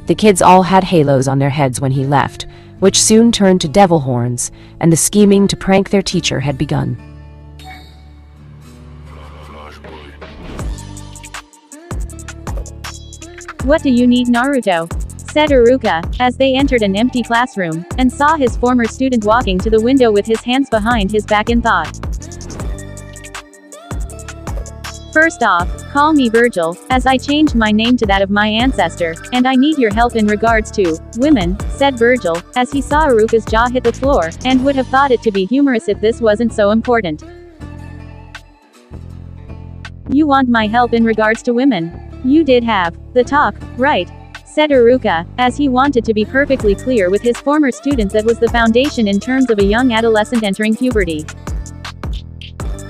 The kids all had halos on their heads when he left, which soon turned to devil horns, and the scheming to prank their teacher had begun. "What do you need, Naruto?" said Iruka, as they entered an empty classroom, and saw his former student walking to the window with his hands behind his back in thought. "First off, call me Vergil, as I changed my name to that of my ancestor, and I need your help in regards to women," said Vergil, as he saw Iruka's jaw hit the floor, and would have thought it to be humorous if this wasn't so important. "You want my help in regards to women? You did have the talk, right?" said Iruka, as he wanted to be perfectly clear with his former student that was the foundation in terms of a young adolescent entering puberty.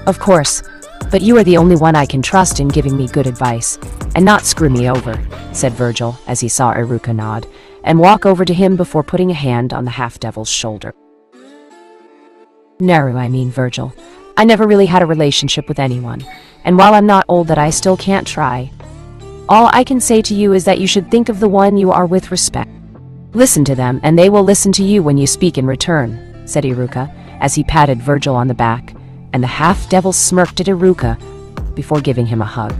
"Of course, but you are the only one I can trust in giving me good advice, and not screw me over," said Vergil, as he saw Iruka nod, and walk over to him before putting a hand on the half-devil's shoulder. Vergil. I never really had a relationship with anyone, and while I'm not old that I still can't try. All I can say to you is that you should think of the one you are with respect. Listen to them, and they will listen to you when you speak in return, said Iruka, as he patted Vergil on the back, and the half-devil smirked at Iruka before giving him a hug.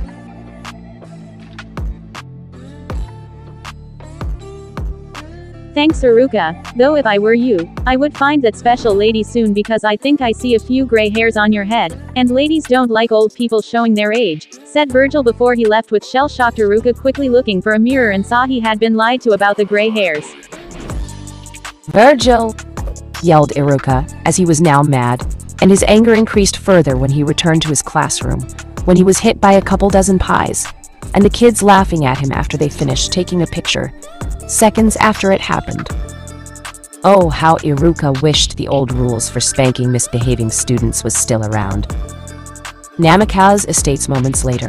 "Thanks, Iruka, though if I were you, I would find that special lady soon because I think I see a few gray hairs on your head, and ladies don't like old people showing their age," said Vergil before he left with shell-shocked Iruka quickly looking for a mirror and saw he had been lied to about the gray hairs. "Vergil!" yelled Iruka, as he was now mad, and his anger increased further when he returned to his classroom, when he was hit by a couple dozen pies, and the kids laughing at him after they finished taking a picture, seconds after it happened. Oh, how Iruka wished the old rules for spanking misbehaving students was still around. Namikaze estates moments later.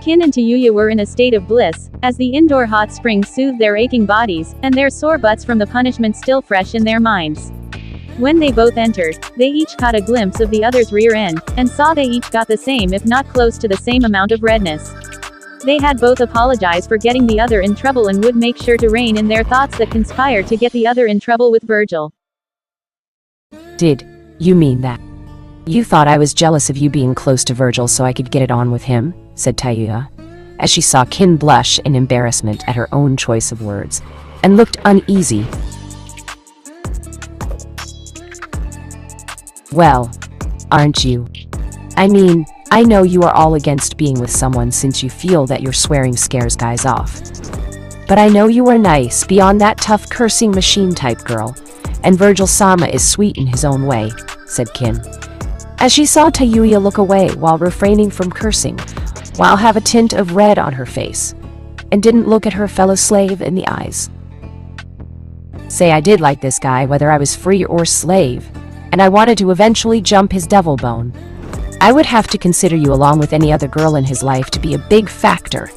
Kin and Tayuya were in a state of bliss, as the indoor hot spring soothed their aching bodies, and their sore butts from the punishment still fresh in their minds. When they both entered, they each caught a glimpse of the other's rear end, and saw they each got the same if not close to the same amount of redness. They had both apologized for getting the other in trouble and would make sure to rein in their thoughts that conspired to get the other in trouble with Vergil. "Did you mean that? You thought I was jealous of you being close to Vergil so I could get it on with him?" said Tayuya, as she saw Kin blush in embarrassment at her own choice of words, and looked uneasy. "Well, aren't you? I mean, I know you are all against being with someone since you feel that your swearing scares guys off. But I know you are nice beyond that tough cursing machine type girl, and Vergil-sama is sweet in his own way," said Kin, as she saw Tayuya look away while refraining from cursing, while have a tint of red on her face, and didn't look at her fellow slave in the eyes. "Say I did like this guy whether I was free or slave, and I wanted to eventually jump his devil bone. I would have to consider you along with any other girl in his life to be a big factor,"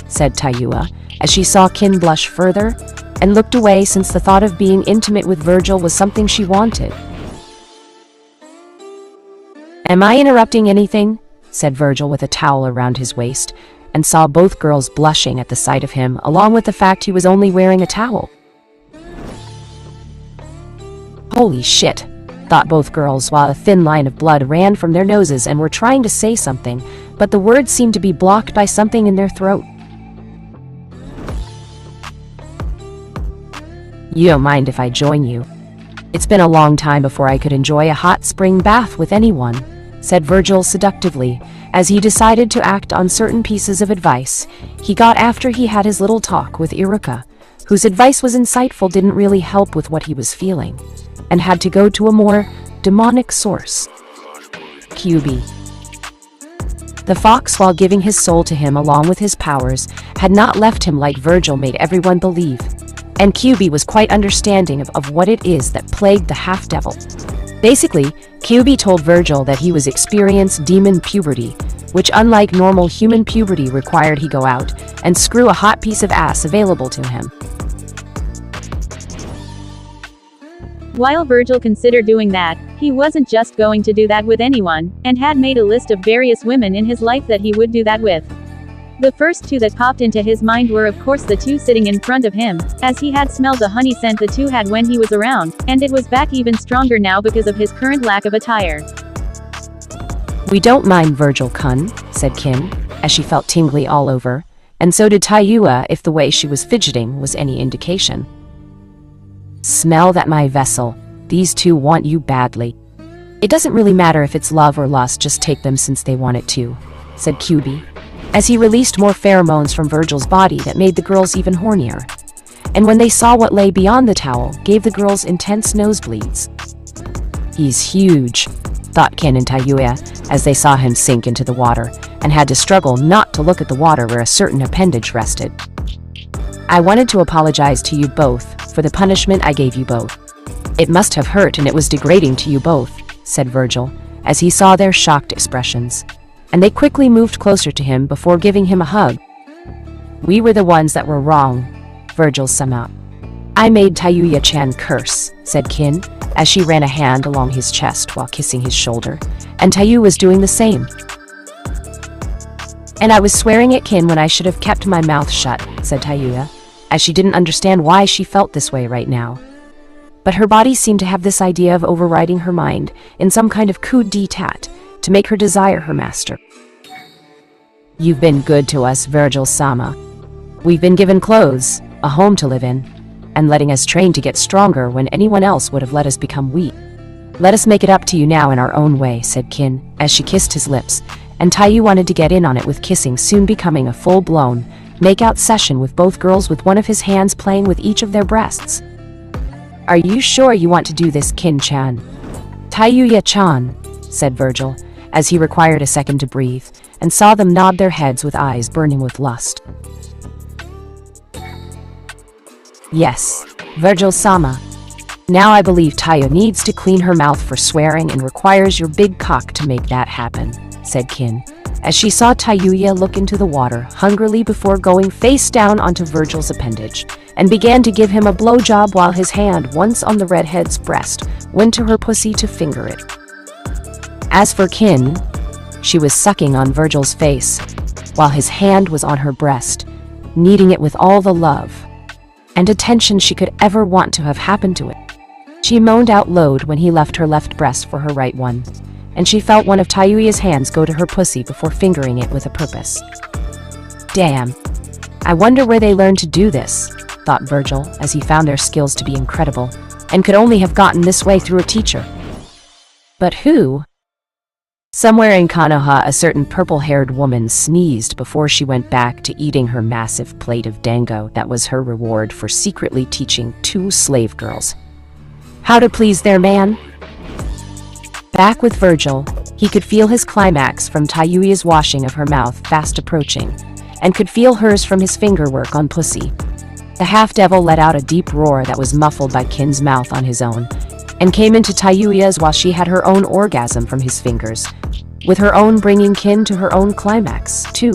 said Tayuya, as she saw Kin blush further, and looked away since the thought of being intimate with Vergil was something she wanted. "Am I interrupting anything?" said Vergil with a towel around his waist, and saw both girls blushing at the sight of him, along with the fact he was only wearing a towel. "Holy shit," thought both girls while a thin line of blood ran from their noses and were trying to say something, but the words seemed to be blocked by something in their throat. "You don't mind if I join you? It's been a long time before I could enjoy a hot spring bath with anyone," said Vergil seductively, as he decided to act on certain pieces of advice he got after he had his little talk with Iruka, whose advice was insightful didn't really help with what he was feeling, and had to go to a more demonic source. QB. The fox, while giving his soul to him along with his powers, had not left him like Vergil made everyone believe, and QB was quite understanding of what it is that plagued the half-devil. Basically, QB told Vergil that he was experiencing demon puberty, which unlike normal human puberty required he go out and screw a hot piece of ass available to him. While Vergil considered doing that, he wasn't just going to do that with anyone, and had made a list of various women in his life that he would do that with. The first two that popped into his mind were of course the two sitting in front of him, as he had smelled the honey scent the two had when he was around, and it was back even stronger now because of his current lack of attire. We don't mind Vergil-kun, said Kin, as she felt tingly all over, and so did Taiyua if the way she was fidgeting was any indication. Smell that, my vessel. These two want you badly. It doesn't really matter if it's love or lust, just take them since they want it too, said QB, as he released more pheromones from Vergil's body that made the girls even hornier. And when they saw what lay beyond the towel, gave the girls intense nosebleeds. He's huge, thought Kin and Taiyua as they saw him sink into the water, and had to struggle not to look at the water where a certain appendage rested. I wanted to apologize to you both for the punishment I gave you both. It must have hurt and it was degrading to you both, said Vergil, as he saw their shocked expressions, and they quickly moved closer to him before giving him a hug. We were the ones that were wrong, Vergil summed up. I made Taiyuya-chan curse, said Kin, as she ran a hand along his chest while kissing his shoulder, and Taiyuya was doing the same. And I was swearing at Kin when I should have kept my mouth shut, said Taiyuya, as she didn't understand why she felt this way right now. But her body seemed to have this idea of overriding her mind in some kind of coup d'etat to make her desire her master. You've been good to us, Vergil-sama. We've been given clothes, a home to live in, and letting us train to get stronger when anyone else would have let us become weak. Let us make it up to you now in our own way, said Kin, as she kissed his lips, and Taiyuya wanted to get in on it with kissing, soon becoming a full-blown make-out session with both girls with one of his hands playing with each of their breasts. Are you sure you want to do this, Kin-chan? Taiyuya-chan, said Vergil, as he required a second to breathe, and saw them nod their heads with eyes burning with lust. Yes, Vergil-sama. Now I believe Taiyuya needs to clean her mouth for swearing and requires your big cock to make that happen, said Kin, as she saw Taiyuya look into the water hungrily before going face down onto Vergil's appendage, and began to give him a blowjob while his hand, once on the redhead's breast, went to her pussy to finger it. As for Kin, she was sucking on Vergil's face, while his hand was on her breast, kneading it with all the love and attention she could ever want to have happened to it. She moaned out loud when he left her left breast for her right one, and she felt one of Taiyuya's hands go to her pussy before fingering it with a purpose. Damn. I wonder where they learned to do this, thought Vergil, as he found their skills to be incredible, and could only have gotten this way through a teacher. But who? Somewhere in Konoha, a certain purple-haired woman sneezed before she went back to eating her massive plate of dango that was her reward for secretly teaching 2 slave girls how to please their man. Back with Vergil, he could feel his climax from Taiyuya's washing of her mouth fast approaching, and could feel hers from his fingerwork on pussy. The half-devil let out a deep roar that was muffled by Kin's mouth on his own, and came into Taiyuya's while she had her own orgasm from his fingers, with her own bringing Kin to her own climax, too.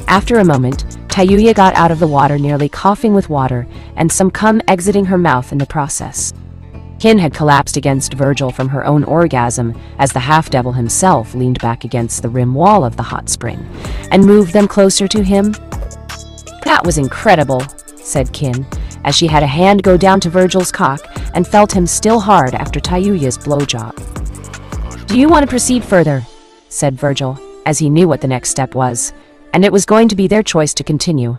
After a moment, Taiyuya got out of the water nearly coughing with water, and some cum exiting her mouth in the process. Kin had collapsed against Vergil from her own orgasm as the half-devil himself leaned back against the rim wall of the hot spring, and moved them closer to him. That was incredible, said Kin, as she had a hand go down to Vergil's cock and felt him still hard after Taiyuya's blowjob. Do you want to proceed further? Said Vergil, as he knew what the next step was, and it was going to be their choice to continue.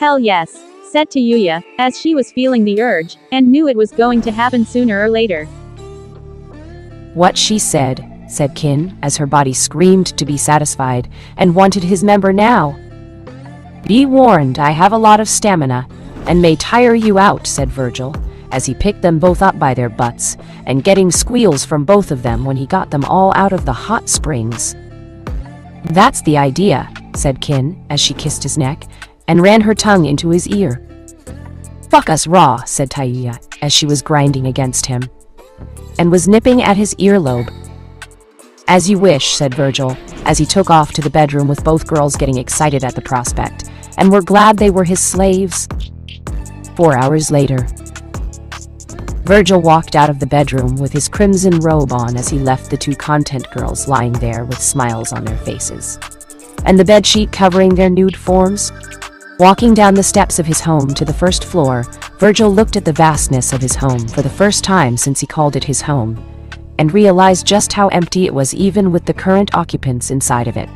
Hell yes, said Taiyuya, as she was feeling the urge, and knew it was going to happen sooner or later. What she said Kin, as her body screamed to be satisfied, and wanted his member now. Be warned, I have a lot of stamina, and may tire you out, said Vergil, as he picked them both up by their butts, and getting squeals from both of them when he got them all out of the hot springs. That's the idea, said Kin, as she kissed his neck, and ran her tongue into his ear. Fuck us raw, said Taiyuya, as she was grinding against him, and was nipping at his earlobe. As you wish, said Vergil, as he took off to the bedroom with both girls getting excited at the prospect, and were glad they were his slaves. 4 hours later. Vergil walked out of the bedroom with his crimson robe on as he left the two content girls lying there with smiles on their faces, and the bedsheet covering their nude forms. Walking down the steps of his home to the first floor, Vergil looked at the vastness of his home for the first time since he called it his home, and realized just how empty it was even with the current occupants inside of it.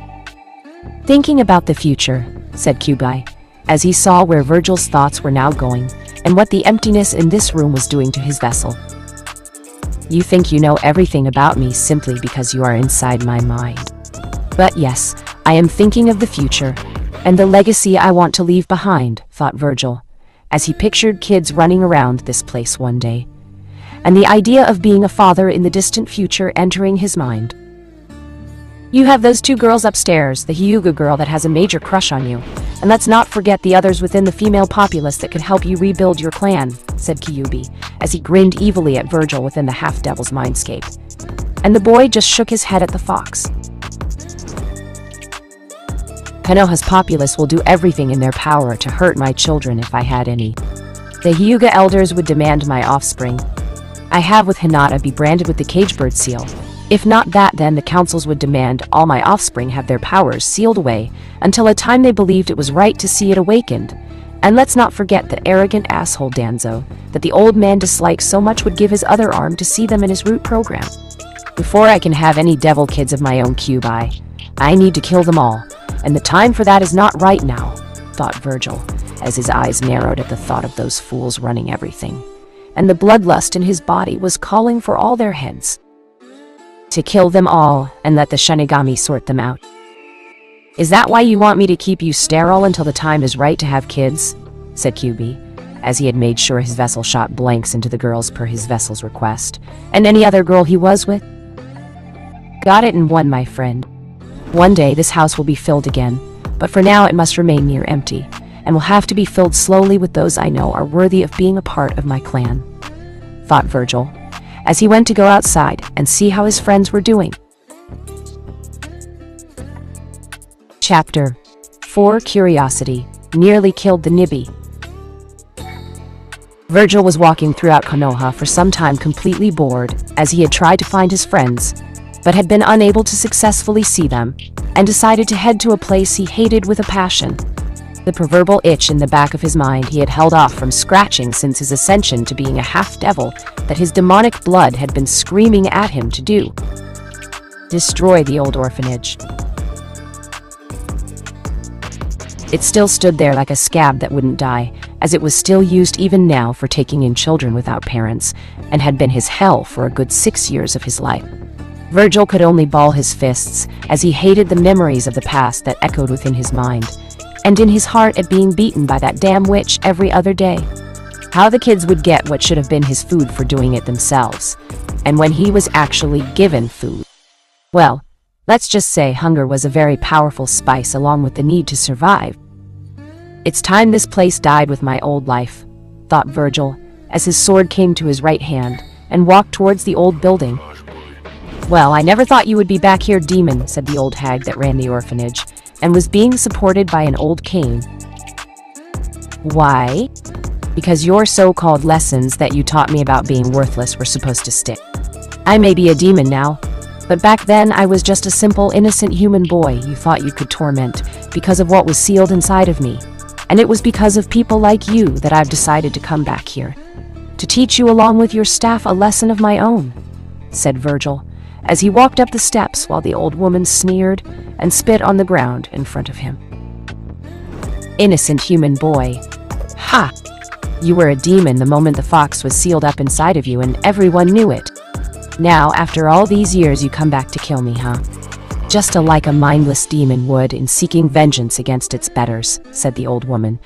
"Thinking about the future," said Kyubei, as he saw where Vergil's thoughts were now going, and what the emptiness in this room was doing to his vessel. "You think you know everything about me simply because you are inside my mind. But yes, I am thinking of the future, and the legacy I want to leave behind," thought Vergil, as he pictured kids running around this place one day, and the idea of being a father in the distant future entering his mind. "You have those two girls upstairs, the Hyuga girl that has a major crush on you, and let's not forget the others within the female populace that could help you rebuild your clan," said Kyubi, as he grinned evilly at Vergil within the half-devil's mindscape. And the boy just shook his head at the fox. "Konoha's populace will do everything in their power to hurt my children if I had any. The Hyuga elders would demand my offspring I have with Hinata be branded with the cagebird seal. If not that, then the councils would demand all my offspring have their powers sealed away until a time they believed it was right to see it awakened. And let's not forget the arrogant asshole Danzo that the old man dislikes so much would give his other arm to see them in his root program. Before I can have any devil kids of my own Kyubi, I need to kill them all, and the time for that is not right now," thought Vergil, as his eyes narrowed at the thought of those fools running everything, and the bloodlust in his body was calling for all their heads. "To kill them all and let the Shinigami sort them out. Is that why you want me to keep you sterile until the time is right to have kids?" said Kyubi, as he had made sure his vessel shot blanks into the girls per his vessel's request, and any other girl he was with. "Got it in one, my friend. One day this house will be filled again, but for now it must remain near empty, and will have to be filled slowly with those I know are worthy of being a part of my clan," thought Vergil, as he went to go outside and see how his friends were doing. Chapter 4: Curiosity nearly killed the Nibby. Vergil was walking throughout Konoha for some time completely bored, as he had tried to find his friends, but had been unable to successfully see them, and decided to head to a place he hated with a passion. The proverbial itch in the back of his mind he had held off from scratching since his ascension to being a half-devil that his demonic blood had been screaming at him to do. Destroy the old orphanage. It still stood there like a scab that wouldn't die, as it was still used even now for taking in children without parents, and had been his hell for a good 6 years of his life. Vergil could only ball his fists, as he hated the memories of the past that echoed within his mind, and in his heart at being beaten by that damn witch every other day. How the kids would get what should have been his food for doing it themselves, and when he was actually given food. Well, let's just say hunger was a very powerful spice along with the need to survive. "It's time this place died with my old life," thought Vergil, as his sword came to his right hand, and walked towards the old building. "Well, I never thought you would be back here, demon," said the old hag that ran the orphanage, and was being supported by an old cane. "Why?" "Because your so-called lessons that you taught me about being worthless were supposed to stick. I may be a demon now, but back then I was just a simple, innocent human boy you thought you could torment because of what was sealed inside of me. And it was because of people like you that I've decided to come back here, to teach you along with your staff a lesson of my own," said Vergil, as he walked up the steps while the old woman sneered and spit on the ground in front of him. "Innocent human boy. Ha! You were a demon the moment the fox was sealed up inside of you, and everyone knew it. Now, after all these years, you come back to kill me, huh? Just like a mindless demon would in seeking vengeance against its betters," said the old woman,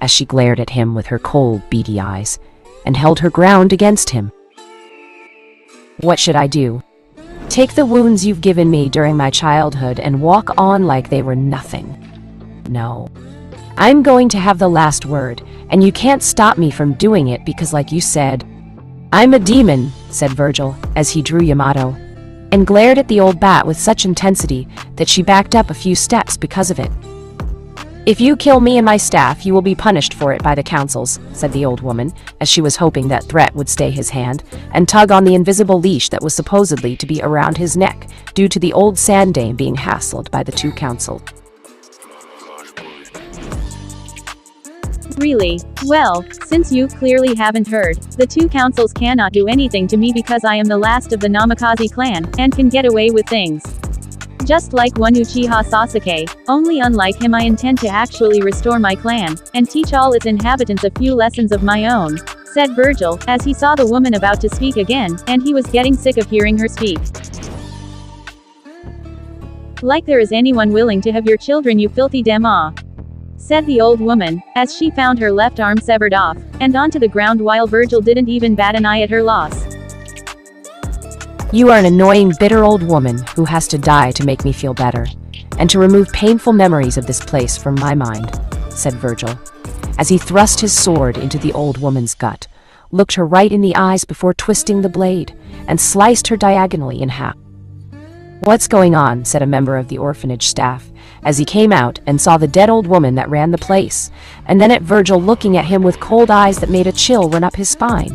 as she glared at him with her cold, beady eyes, and held her ground against him. "What should I do? Take the wounds you've given me during my childhood and walk on like they were nothing? No. I'm going to have the last word, and you can't stop me from doing it because, like you said, I'm a demon," said Vergil, as he drew Yamato, and glared at the old bat with such intensity that she backed up a few steps because of it. If you kill me and my staff, you will be punished for it by the councils, said the old woman, as she was hoping that threat would stay his hand and tug on the invisible leash that was supposedly to be around his neck due to the old sand dame being hassled by the two councils. Really? Well, since you clearly haven't heard, the two councils cannot do anything to me because I am the last of the Namikaze clan, and can get away with things. Just like one Uchiha Sasuke, only unlike him I intend to actually restore my clan, and teach all its inhabitants a few lessons of my own, said Vergil, as he saw the woman about to speak again, and he was getting sick of hearing her speak. Like there is anyone willing to have your children, you filthy dema, said the old woman, as she found her left arm severed off, and onto the ground while Vergil didn't even bat an eye at her loss. You are an annoying, bitter old woman who has to die to make me feel better, and to remove painful memories of this place from my mind, said Vergil, as he thrust his sword into the old woman's gut, looked her right in the eyes before twisting the blade, and sliced her diagonally in half. What's going on? Said a member of the orphanage staff, as he came out and saw the dead old woman that ran the place, and then at Vergil looking at him with cold eyes that made a chill run up his spine.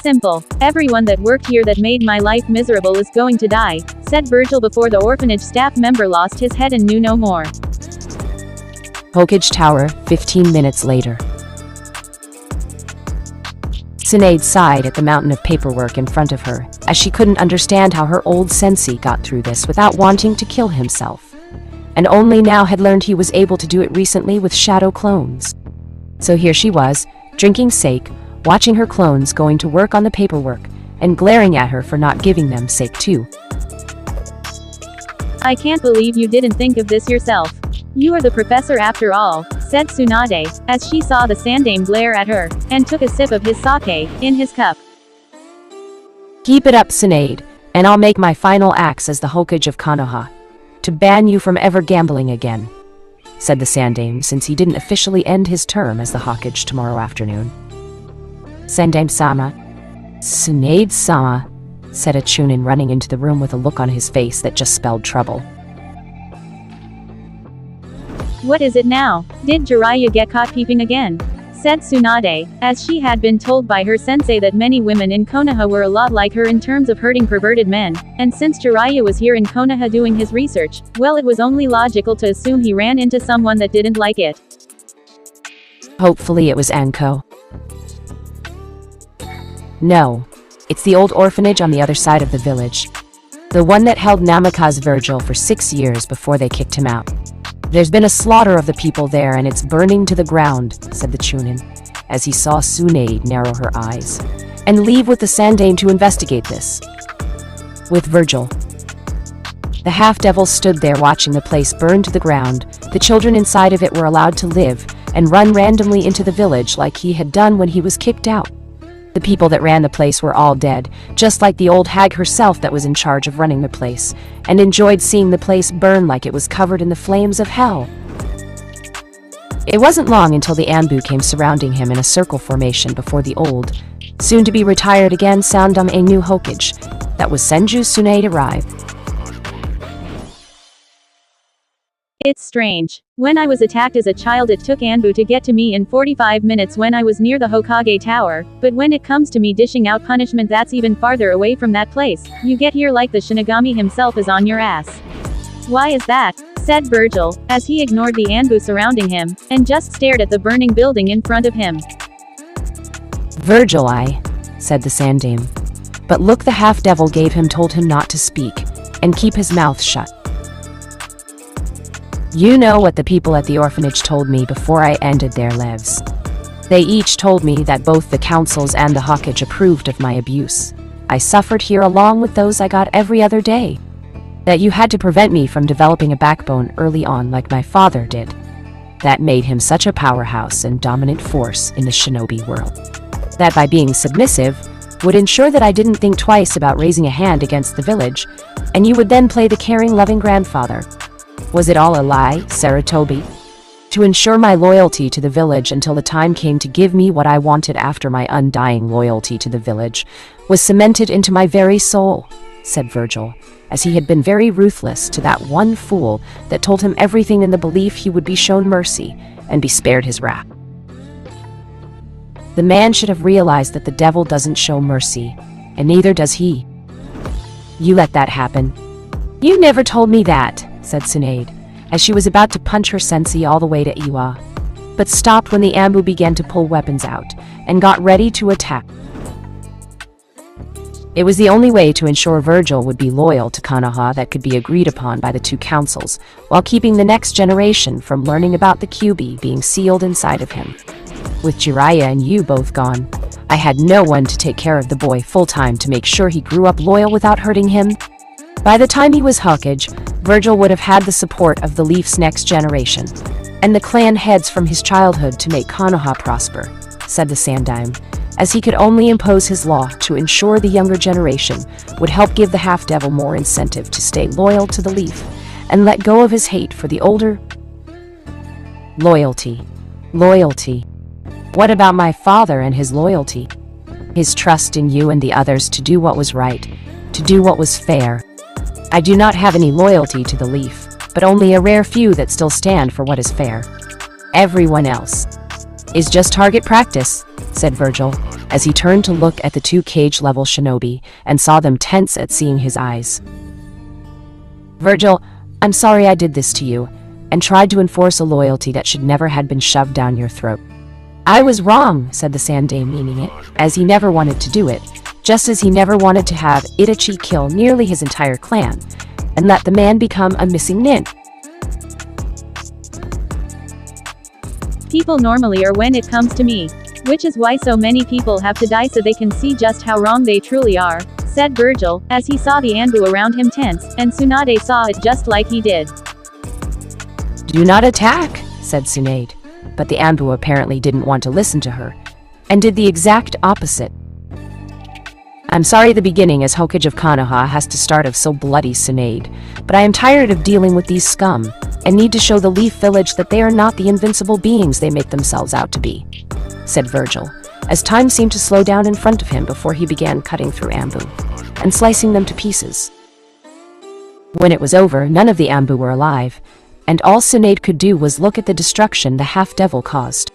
Simple. Everyone that worked here that made my life miserable is going to die, said Vergil before the orphanage staff member lost his head and knew no more. Hokage Tower, 15 minutes later. Tsunade sighed at the mountain of paperwork in front of her, as she couldn't understand how her old sensei got through this without wanting to kill himself, and only now had learned he was able to do it recently with shadow clones. So here she was, drinking sake, watching her clones going to work on the paperwork, and glaring at her for not giving them sake too. I can't believe you didn't think of this yourself. You are the professor after all, said Tsunade, as she saw the Sandame glare at her, and took a sip of his sake in his cup. Keep it up, Tsunade, and I'll make my final acts as the Hokage of Konoha, to ban you from ever gambling again, said the Sandame, since he didn't officially end his term as the Hokage tomorrow afternoon. Sandame-sama. Tsunade-sama, said a Chunin running into the room with a look on his face that just spelled trouble. What is it now? Did Jiraiya get caught peeping again? Said Tsunade, as she had been told by her sensei that many women in Konoha were a lot like her in terms of hurting perverted men, and since Jiraiya was here in Konoha doing his research, well, it was only logical to assume he ran into someone that didn't like it. Hopefully it was Anko. No, it's the old orphanage on the other side of the village. The one that held Namikaze Vergil for 6 years before they kicked him out. There's been a slaughter of the people there and it's burning to the ground, said the Chunin, as he saw Tsunade narrow her eyes, and leave with the Sandane to investigate this. With Vergil. The half-devil stood there watching the place burn to the ground. The children inside of it were allowed to live, and run randomly into the village like he had done when he was kicked out. The people that ran the place were all dead, just like the old hag herself that was in charge of running the place, and enjoyed seeing the place burn like it was covered in the flames of hell. It wasn't long until the Anbu came surrounding him in a circle formation before the old, soon-to-be retired again Sandam a new Hokage, that was Senju Tsunade arrived. It's strange. When I was attacked as a child it took Anbu to get to me in 45 minutes when I was near the Hokage Tower, but when it comes to me dishing out punishment that's even farther away from that place, you get here like the Shinigami himself is on your ass. Why is that? Said Vergil, as he ignored the Anbu surrounding him, and just stared at the burning building in front of him. Vergil, said the Sandame. But look, the half-devil gave him told him not to speak, and keep his mouth shut. You know what the people at the orphanage told me before I ended their lives. They each told me that both the councils and the Hokage approved of my abuse. I suffered here along with those I got every other day. That you had to prevent me from developing a backbone early on like my father did. That made him such a powerhouse and dominant force in the shinobi world. That by being submissive, would ensure that I didn't think twice about raising a hand against the village, and you would then play the caring, loving grandfather. Was it all a lie, Saratobi? To ensure my loyalty to the village until the time came to give me what I wanted after my undying loyalty to the village was cemented into my very soul. said Vergil, as he had been very ruthless to that one fool that told him everything in the belief he would be shown mercy and be spared his wrath. The man should have realized that the devil doesn't show mercy, and neither does he. You let that happen. You never told me that, said Tsunade, as she was about to punch her sensei all the way to Iwa, but stopped when the Ambu began to pull weapons out and got ready to attack. It was the only way to ensure Vergil would be loyal to Konoha that could be agreed upon by the two councils, while keeping the next generation from learning about the Kyuubi being sealed inside of him. With Jiraiya and you both gone, I had no one to take care of the boy full-time to make sure he grew up loyal without hurting him. By the time he was Hokage, Vergil would have had the support of the Leaf's next generation, and the clan heads from his childhood to make Konoha prosper, said the Sandaime, as he could only impose his law to ensure the younger generation would help give the half-devil more incentive to stay loyal to the Leaf and let go of his hate for the older. Loyalty. Loyalty. What about my father and his loyalty? His trust in you and the others to do what was right, to do what was fair. I do not have any loyalty to the Leaf, but only a rare few that still stand for what is fair. Everyone else is just target practice, said Vergil, as he turned to look at the two cage-level shinobi and saw them tense at seeing his eyes. Vergil, I'm sorry I did this to you, and tried to enforce a loyalty that should never had been shoved down your throat. I was wrong, said the Sandaime, meaning it, as he never wanted to do it, just as he never wanted to have Itachi kill nearly his entire clan, and let the man become a missing nin. People normally are when it comes to me. Which is why so many people have to die so they can see just how wrong they truly are, said Vergil, as he saw the Anbu around him tense, and Tsunade saw it just like he did. Do not attack, said Tsunade, but the Anbu apparently didn't want to listen to her, and did the exact opposite. I'm sorry the beginning as Hokage of Konoha has to start of so bloody, Tsunade, but I am tired of dealing with these scum, and need to show the Leaf Village that they are not the invincible beings they make themselves out to be, said Vergil, as time seemed to slow down in front of him before he began cutting through Ambu and slicing them to pieces. When it was over, none of the Ambu were alive, and all Tsunade could do was look at the destruction the half-devil caused.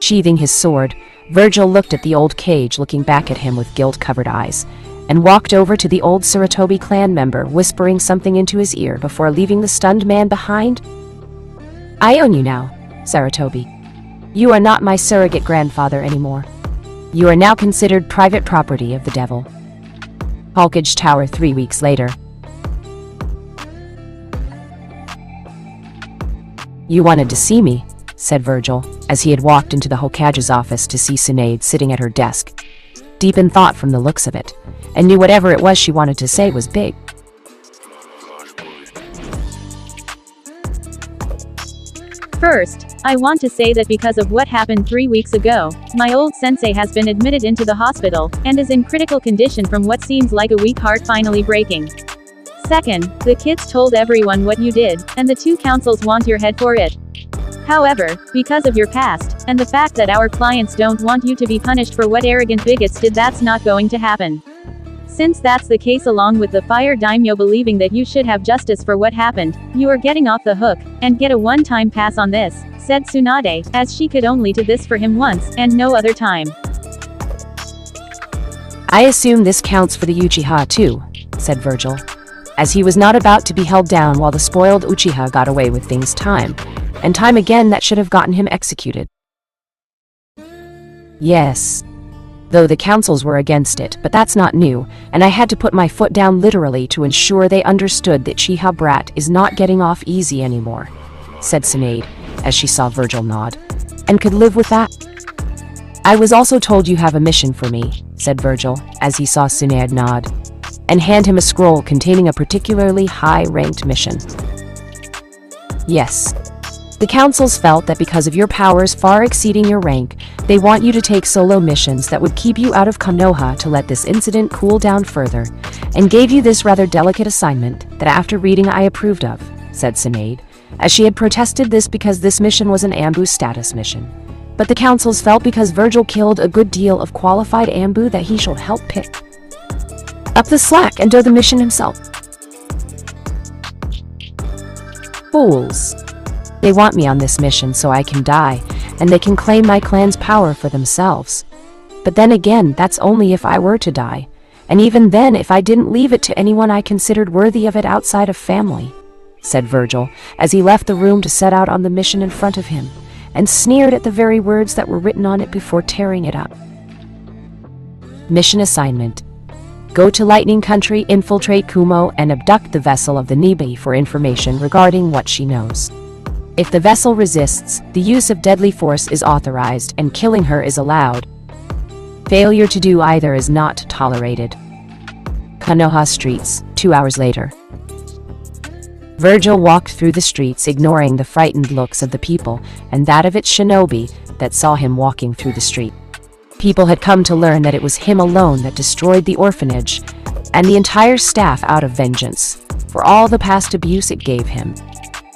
Sheathing his sword, Vergil looked at the old cage looking back at him with guilt-covered eyes, and walked over to the old Sarutobi clan member, whispering something into his ear before leaving the stunned man behind. I own you now, Sarutobi. You are not my surrogate grandfather anymore. You are now considered private property of the devil. Hokage Tower 3 weeks later. You wanted to see me, said Vergil, as he had walked into the Hokage's office to see Tsunade sitting at her desk, deep in thought from the looks of it, and knew whatever it was she wanted to say was big. First, I want to say that because of what happened 3 weeks ago, my old sensei has been admitted into the hospital, and is in critical condition from what seems like a weak heart finally breaking. Second, the kids told everyone what you did, and the two councils want your head for it. However, because of your past, and the fact that our clients don't want you to be punished for what arrogant bigots did, that's not going to happen. Since that's the case, along with the Fire Daimyo believing that you should have justice for what happened, you are getting off the hook, and get a one-time pass on this, said Tsunade, as she could only do this for him once, and no other time. I assume this counts for the Uchiha too, said Vergil, as he was not about to be held down while the spoiled Uchiha got away with things time and time again that should have gotten him executed. Yes. Though the councils were against it, but that's not new, and I had to put my foot down literally to ensure they understood that Chiha Brat is not getting off easy anymore, said Tsunade, as she saw Vergil nod, and could live with that. I was also told you have a mission for me, said Vergil, as he saw Tsunade nod, and hand him a scroll containing a particularly high-ranked mission. Yes. The councils felt that because of your powers far exceeding your rank, they want you to take solo missions that would keep you out of Konoha to let this incident cool down further, and gave you this rather delicate assignment that after reading I approved of, said Tsunade, as she had protested this because this mission was an Ambu status mission. But the councils felt because Vergil killed a good deal of qualified Ambu that he should help pick. Up the slack and do the mission himself. Fools. They want me on this mission so I can die, and they can claim my clan's power for themselves. But then again, that's only if I were to die, and even then if I didn't leave it to anyone I considered worthy of it outside of family, said Vergil, as he left the room to set out on the mission in front of him, and sneered at the very words that were written on it before tearing it up. Mission assignment. Go to Lightning Country, infiltrate Kumo, and abduct the vessel of the Nibi for information regarding what she knows. If the vessel resists, the use of deadly force is authorized and killing her is allowed. Failure to do either is not tolerated. Konoha streets, 2 hours later. Vergil walked through the streets, ignoring the frightened looks of the people and that of its shinobi that saw him walking through the street. People had come to learn that it was him alone that destroyed the orphanage and the entire staff out of vengeance for all the past abuse it gave him.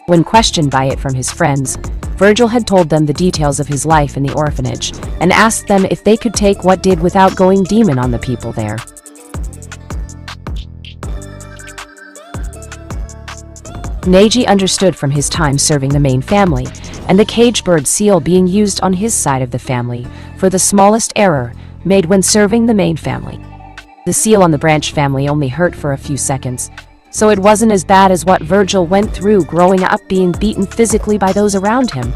When questioned by it from his friends, Vergil had told them the details of his life in the orphanage and asked them if they could take what did without going demon on the people there. Neji understood from his time serving the main family and the cage bird seal being used on his side of the family for the smallest error made when serving the main family. The seal on the branch family only hurt for a few seconds, so it wasn't as bad as what Vergil went through growing up being beaten physically by those around him.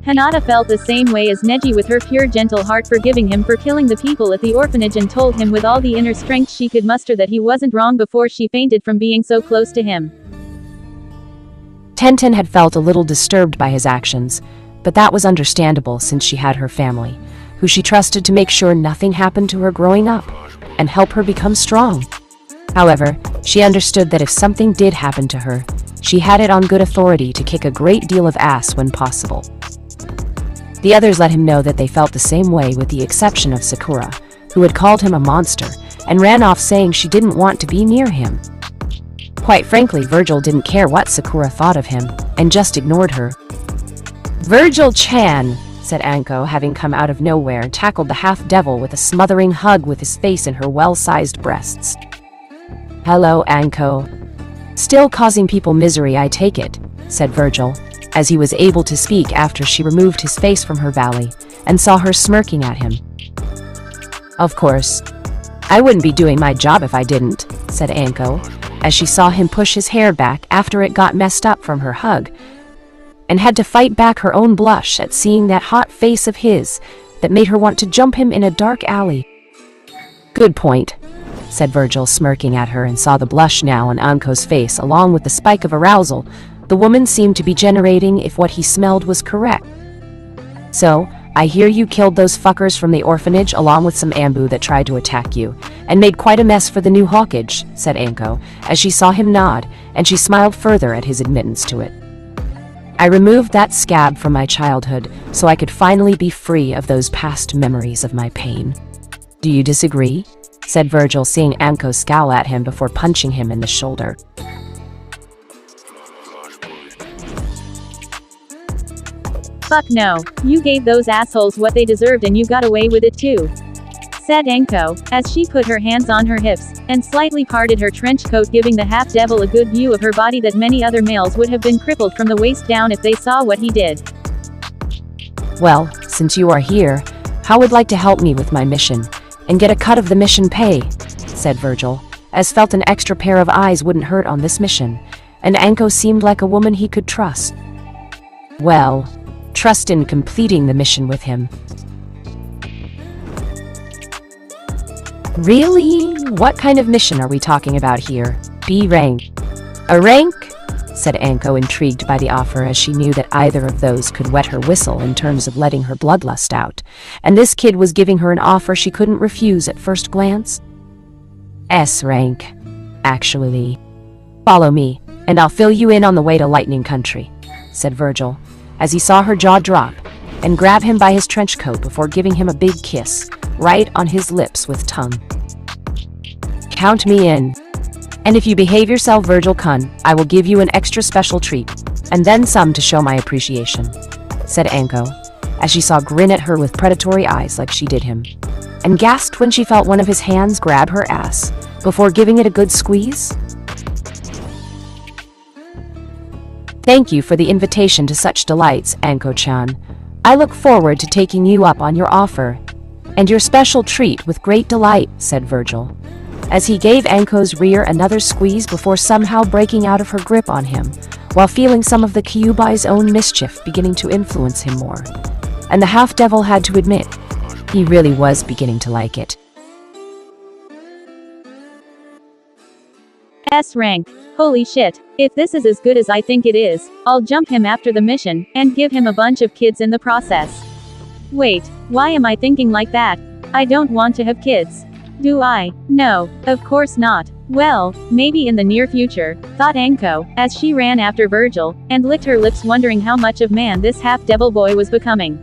Hinata felt the same way as Neji with her pure gentle heart, forgiving him for killing the people at the orphanage, and told him with all the inner strength she could muster that he wasn't wrong before she fainted from being so close to him. Tenten had felt a little disturbed by his actions, but that was understandable since she had her family, who she trusted to make sure nothing happened to her growing up and help her become strong. However, she understood that if something did happen to her, she had it on good authority to kick a great deal of ass when possible. The others let him know that they felt the same way, with the exception of Sakura, who had called him a monster and ran off saying she didn't want to be near him. Quite frankly, Vergil didn't care what Sakura thought of him and just ignored her. "Vergil-chan," said Anko, having come out of nowhere and tackled the half-devil with a smothering hug with his face in her well-sized breasts. "Hello, Anko. Still causing people misery, I take it," said Vergil, as he was able to speak after she removed his face from her valley and saw her smirking at him. "Of course. I wouldn't be doing my job if I didn't," said Anko, as she saw him push his hair back after it got messed up from her hug, and had to fight back her own blush at seeing that hot face of his that made her want to jump him in a dark alley. "Good point," said Vergil, smirking at her, and saw the blush now on Anko's face along with the spike of arousal the woman seemed to be generating if what he smelled was correct. "So, I hear you killed those fuckers from the orphanage along with some Ambu that tried to attack you, and made quite a mess for the new hawkage," said Anko, as she saw him nod, and she smiled further at his admittance to it. "I removed that scab from my childhood so I could finally be free of those past memories of my pain. Do you disagree?" said Vergil, seeing Anko scowl at him before punching him in the shoulder. "Fuck no. You gave those assholes what they deserved and you got away with it too," said Anko, as she put her hands on her hips, and slightly parted her trench coat, giving the half-devil a good view of her body that many other males would have been crippled from the waist down if they saw what he did. "Well, since you are here, how would like to help me with my mission, and get a cut of the mission pay?" said Vergil, as felt an extra pair of eyes wouldn't hurt on this mission, and Anko seemed like a woman he could trust. Well, trust in completing the mission with him. "Really? What kind of mission are we talking about here? B rank." "A rank?" said Anko, intrigued by the offer, as she knew that either of those could wet her whistle in terms of letting her bloodlust out, and this kid was giving her an offer she couldn't refuse at first glance. "S rank, actually. Follow me, and I'll fill you in on the way to Lightning Country," said Vergil, as he saw her jaw drop and grab him by his trench coat before giving him a big kiss right on his lips with tongue. "Count me in. And if you behave yourself, Vergil-kun, I will give you an extra special treat, and then some to show my appreciation," said Anko, as she saw grin at her with predatory eyes like she did him, and gasped when she felt one of his hands grab her ass, before giving it a good squeeze. Thank you for the invitation to such delights, Anko-chan. I look forward to taking you up on your offer, and your special treat with great delight, said Vergil, as he gave Anko's rear another squeeze before somehow breaking out of her grip on him, while feeling some of the Kyubai's own mischief beginning to influence him more. And the half-devil had to admit, he really was beginning to like it. S rank. Holy shit. If this is as good as I think it is, I'll jump him after the mission, and give him a bunch of kids in the process. Wait, why am I thinking like that? I don't want to have kids. Do I? No, of course not. Well, maybe in the near future, thought Anko, as she ran after Vergil, and licked her lips wondering how much of man this half-devil boy was becoming.